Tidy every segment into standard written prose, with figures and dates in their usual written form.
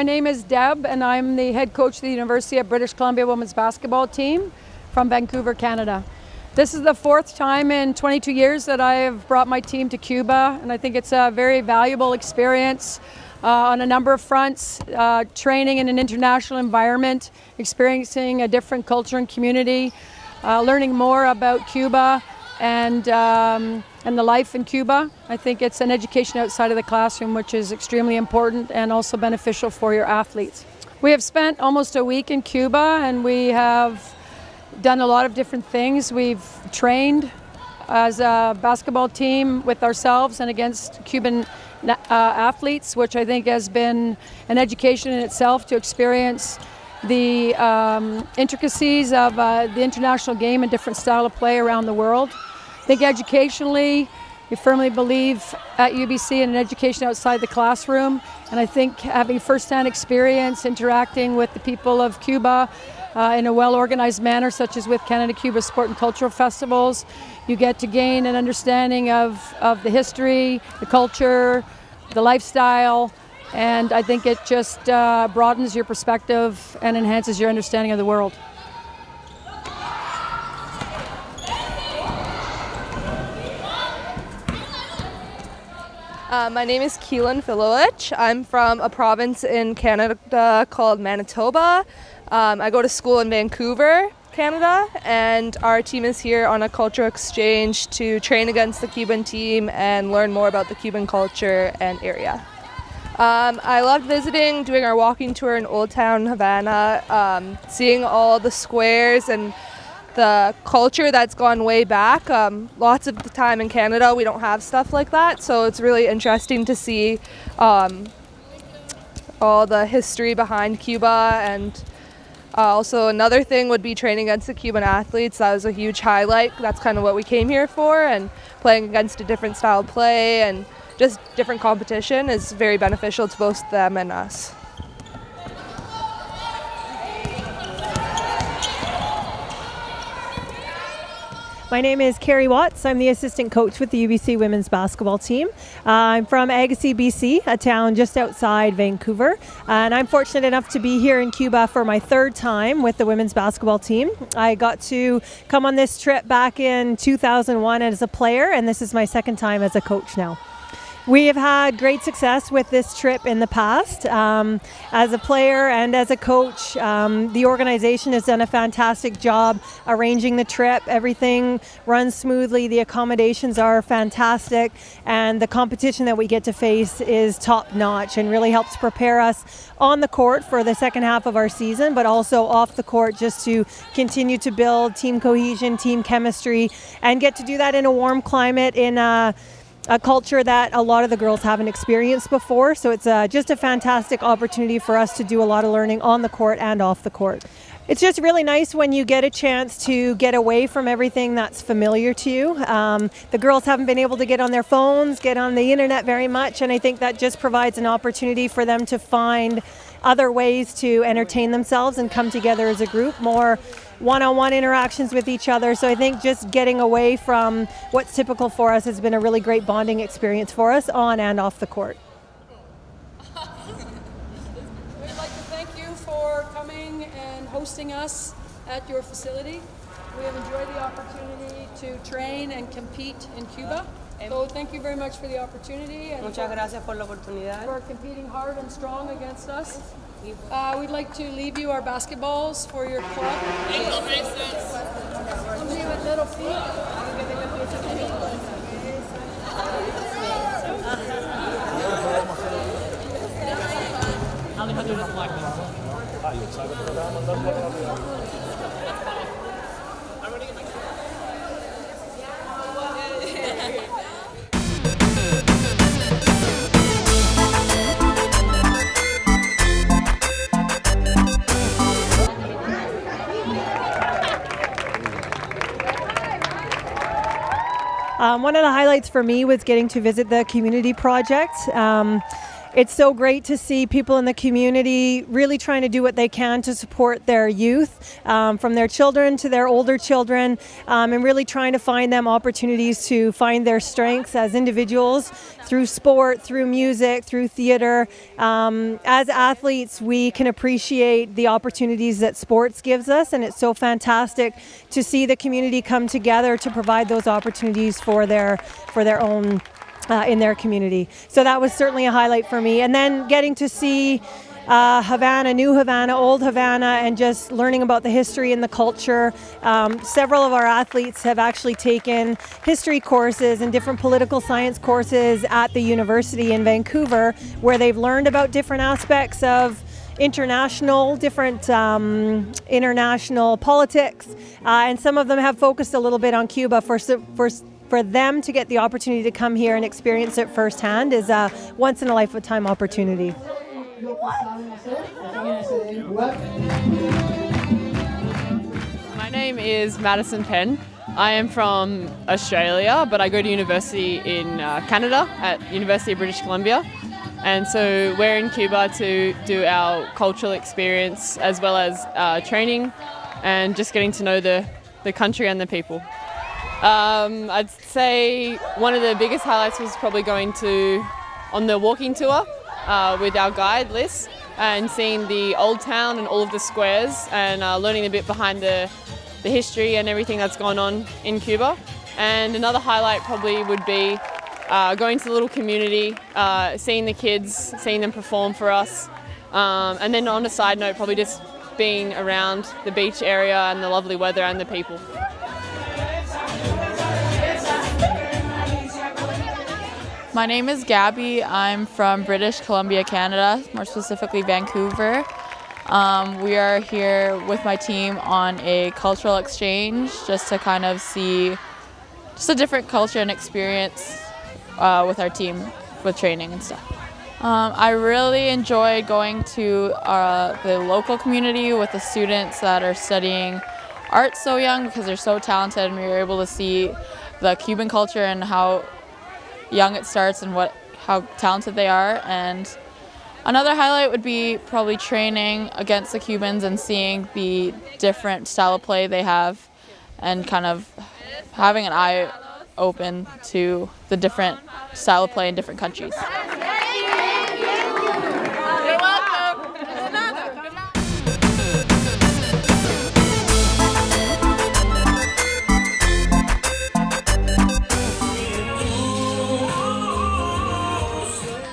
My name is Deb, and I'm the head coach of the University of British Columbia women's basketball team from Vancouver, Canada. This is the fourth time in 22 years that I have brought my team to Cuba, and I think it's a very valuable experience on a number of fronts, training in an international environment, experiencing a different culture and community, learning more about Cuba and the life in Cuba. I think it's an education outside of the classroom, which is extremely important and also beneficial for your athletes. We have spent almost a week in Cuba, and we have done a lot of different things. We've trained as a basketball team with ourselves and against Cuban athletes, which I think has been an education in itself to experience the intricacies of the international game and different style of play around the world. I think educationally, we firmly believe at UBC in an education outside the classroom, and I think having first-hand experience interacting with the people of Cuba in a well-organized manner, such as with Canada Cuba Sports and Cultural Festivals, you get to gain an understanding of the history, the culture, the lifestyle, and I think it just broadens your perspective and enhances your understanding of the world. My name is Keelan Filowich. I'm from a province in Canada called Manitoba. I go to school in Vancouver, Canada, and our team is here on a cultural exchange to train against the Cuban team and learn more about the Cuban culture and area. I loved visiting, doing our walking tour in Old Town Havana, seeing all the squares and the culture that's gone way back. Lots of the time in Canada we don't have stuff like that, so it's really interesting to see all the history behind Cuba. And also another thing would be training against the Cuban athletes. That was a huge highlight. That's kind of what we came here for, and playing against a different style of play and just different competition is very beneficial to both them and us. My name is Carrie Watts. I'm the assistant coach with the UBC Women's basketball team. I'm from Agassiz, BC, a town just outside Vancouver. And I'm fortunate enough to be here in Cuba for my third time with the women's basketball team. I got to come on this trip back in 2001 as a player, and this is my second time as a coach now. We have had great success with this trip in the past. As a player and as a coach, the organization has done a fantastic job arranging the trip. Everything runs smoothly, the accommodations are fantastic, and the competition that we get to face is top-notch and really helps prepare us on the court for the second half of our season, but also off the court just to continue to build team cohesion, team chemistry, and get to do that in a warm climate in a culture that a lot of the girls haven't experienced before. So it's just a fantastic opportunity for us to do a lot of learning on the court and off the court. It's just really nice when you get a chance to get away from everything that's familiar to you. The girls haven't been able to get on their phones, get on the internet very much, and I think that just provides an opportunity for them to find other ways to entertain themselves and come together as a group, more one-on-one interactions with each other. So I think just getting away from what's typical for us has been a really great bonding experience for us on and off the court. We'd like to thank you for coming and hosting us at your facility. We have enjoyed the opportunity to train and compete in Cuba. So thank you very much for the opportunity and Muchas gracias por la oportunidad. for competing hard and strong against us. We'd like to leave you our basketballs for your club. Some leave with little feet. One of the highlights for me was getting to visit the community project. it's so great to see people in the community really trying to do what they can to support their youth, from their children to their older children, and really trying to find them opportunities to find their strengths as individuals through sport, through music, through theater. As athletes, we can appreciate the opportunities that sports gives us, and it's so fantastic to see the community come together to provide those opportunities for their own in their community. So that was certainly a highlight for me. And then getting to see Havana, New Havana, Old Havana, and just learning about the history and the culture. Several of our athletes have actually taken history courses and different political science courses at the university in Vancouver, where they've learned about different aspects of international politics, and some of them have focused a little bit on Cuba. For them to get the opportunity to come here and experience it firsthand is a once in a lifetime opportunity. My name is Madison Penn. I am from Australia, but I go to university in Canada at University of British Columbia. And so we're in Cuba to do our cultural experience as well as training and just getting to know the country and the people. I'd say one of the biggest highlights was probably going on the walking tour with our guide, Liz, and seeing the old town and all of the squares and learning a bit behind the history and everything that's gone on in Cuba. And another highlight probably would be going to the little community, seeing the kids, seeing them perform for us. And then on a side note, probably just being around the beach area and the lovely weather and the people. My name is Gabby. I'm from British Columbia, Canada, more specifically Vancouver. We are here with my team on a cultural exchange just to kind of see just a different culture and experience with our team with training and stuff. I really enjoyed going to the local community with the students that are studying art so young because they're so talented, and we were able to see the Cuban culture and how young it starts and how talented they are. And another highlight would be probably training against the Cubans and seeing the different style of play they have and kind of having an eye open to the different style of play in different countries.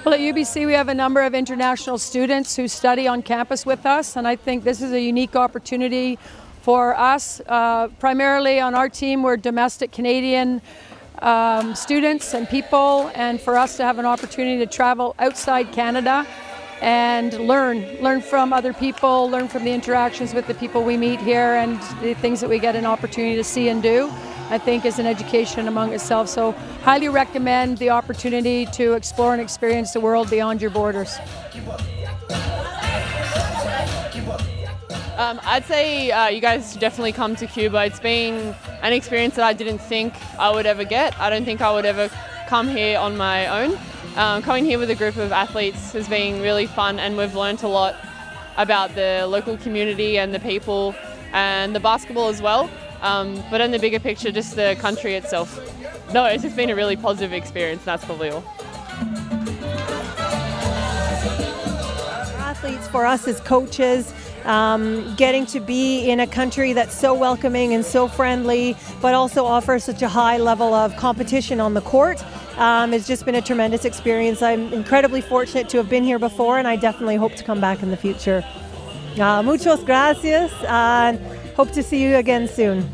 Well, at UBC we have a number of international students who study on campus with us, and I think this is a unique opportunity for us. Primarily on our team, we're domestic Canadian students and people, and for us to have an opportunity to travel outside Canada and learn from other people, learn from the interactions with the people we meet here and the things that we get an opportunity to see and do, I think is an education among itself. So highly recommend the opportunity to explore and experience the world beyond your borders. I'd say you guys should definitely come to Cuba. It's been an experience that I didn't think I would ever get. I don't think I would ever come here on my own. Coming here with a group of athletes has been really fun, and we've learned a lot about the local community and the people and the basketball as well. But in the bigger picture, just the country itself. No, it's just been a really positive experience, that's probably all. Athletes, for us as coaches, getting to be in a country that's so welcoming and so friendly, but also offers such a high level of competition on the court, has just been a tremendous experience. I'm incredibly fortunate to have been here before, and I definitely hope to come back in the future. Muchas gracias, and hope to see you again soon.